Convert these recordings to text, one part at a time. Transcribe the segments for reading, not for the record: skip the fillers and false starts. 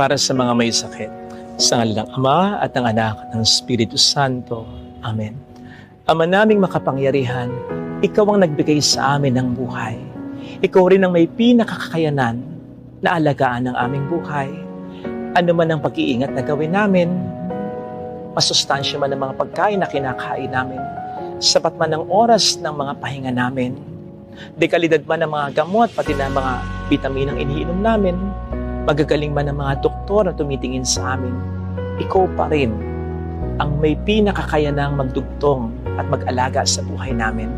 para sa mga may sakit. Sa ngalan ng Ama at ng Anak at ng Espiritu Santo. Amen. Ama naming makapangyarihan, Ikaw ang nagbigay sa amin ng buhay. Ikaw rin ang may pinakakakayanan na alagaan ng aming buhay. Ano man ang pag-iingat na gawin namin, masustansya man ang mga pagkain na kinakain namin, sapat man ang oras ng mga pahinga namin, dekalidad man ang mga gamot, pati na mga bitaminang iniinom namin, magagaling man ang mga doktor na tumitingin sa amin, Ikaw pa rin ang may pinakakayanang magdugtong at mag-alaga sa buhay namin.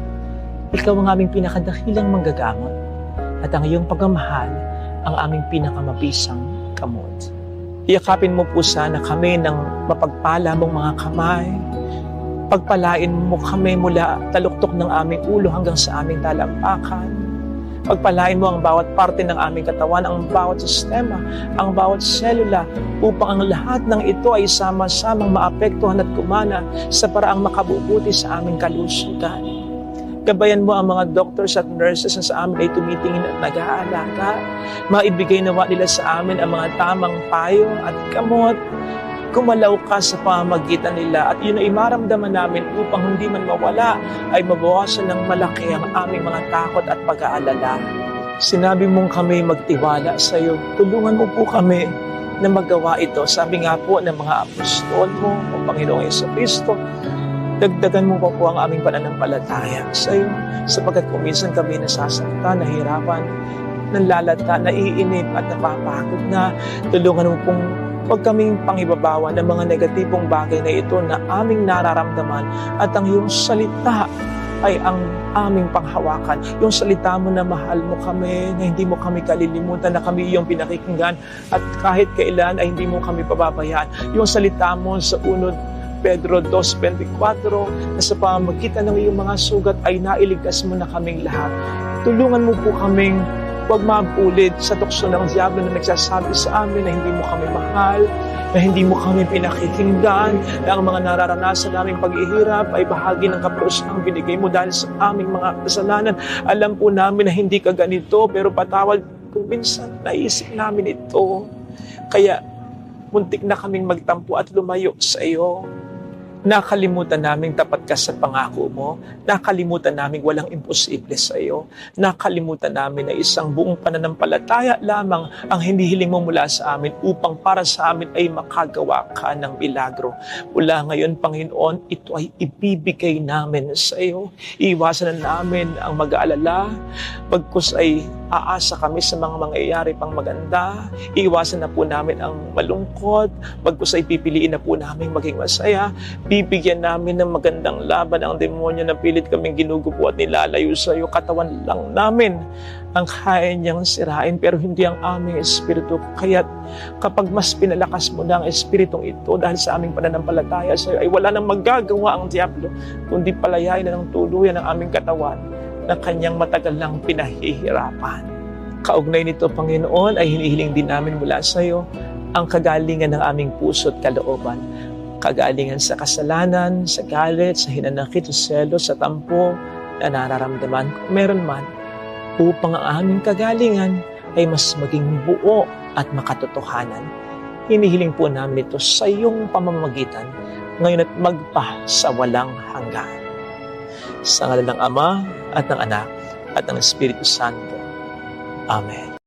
Ikaw ang aming pinakadakilang manggagamot at ang iyong pagmamahal ang aming pinakamabisang kamot. Iyakapin mo po sana kami ng mapagpala mong mga kamay. Pagpalain mo kami mula taluktok ng aming ulo hanggang sa aming talampakan. Pagpalain mo ang bawat parte ng aming katawan, ang bawat sistema, ang bawat selula, upang ang lahat ng ito ay sama-samang maapektuhan at kumana sa paraang makabubuti sa aming kalusugan. Gabayan mo ang mga doctors at nurses na sa amin ay tumitingin at nag-aalaga. Maibigay nawa nila sa amin ang mga tamang payo at gamot. Kumalaw ka sa pamamagitan nila at yun ay maramdaman namin upang hindi man mawala ay mabawasan ng malaki ang aming mga takot at pag-aalala. Sinabi mong kami magtiwala sa iyo. Tulungan mo po kami na magawa ito. Sabi nga po ng mga apostol mo, o Panginoong Jesucristo, dagdagan mo po ang aming pananampalataya sa iyo, sapagkat kung minsan kami nasasaktan, nahihirapan, nanlalata, naiinip at napapagod na, tulungan mo pong huwag kaming pangibabawa ng mga negatibong bagay na ito na aming nararamdaman at ang iyong salita ay ang aming panghawakan. Yung salita mo na mahal mo kami, na hindi mo kami kalilimutan, na kami iyong pinakikinggan at kahit kailan ay hindi mo kami pababayaan. Yung salita mo sa 1 Pedro 2:24 na sa pamamagitan ng iyong mga sugat ay nailigtas mo na kaming lahat. Tulungan mo po kaming huwag mabulit sa tukso ng diablo na nagsasabi sa amin na hindi mo kami mahal, na hindi mo kami pinakikinggan, na ang mga nararanasan naming paghihirap ay bahagi ng kaparusahang binigay mo dahil sa aming mga kasalanan. Alam po namin na hindi ka ganito, pero patawad kung minsan naisip namin ito. Kaya muntik na kaming magtampo at lumayo sa iyo. Nakalimutan naming tapat ka sa pangako mo. Nakalimutan naming walang imposible sa iyo. Nakalimutan namin na isang buong pananampalataya lamang ang hinihiling mo mula sa amin upang para sa amin ay makagawa ka ng milagro. Mula ngayon, Panginoon, ito ay ibibigay namin sa iyo. Iiwasan na namin ang mag-aalala. Bagkus ay aasa kami sa mga mangyayari pang maganda. Iiwasan na po namin ang malungkot. Bagkus ay pipiliin na po namin maging masaya. Bibigyan namin ng magandang laban ang demonyo na pilit kaming ginugupo at nilalayo sa iyo. Katawan lang namin ang kaya niyang sirain, pero hindi ang aming espiritu. Kaya't kapag mas pinalakas mo na ang espiritong ito dahil sa aming pananampalataya sa iyo, ay wala nang magagawa ang diablo, kundi palayain na ng tuluyan ang aming katawan na kanyang matagal lang pinahihirapan. Kaugnay nito, Panginoon, ay hinihiling din namin mula sa iyo ang kagalingan ng aming puso at kalooban. Kagalingan sa kasalanan, sa galit, sa hinanakit, sa selos, sa tampo na nararamdaman kung meron man, upang ang aming kagalingan ay mas maging buo at makatotohanan. Hinihiling po namin ito sa iyong pamamagitan ngayon at magpa sa walang hanggan. Sa ngalan ng Ama at ng Anak at ng Espiritu Santo. Amen.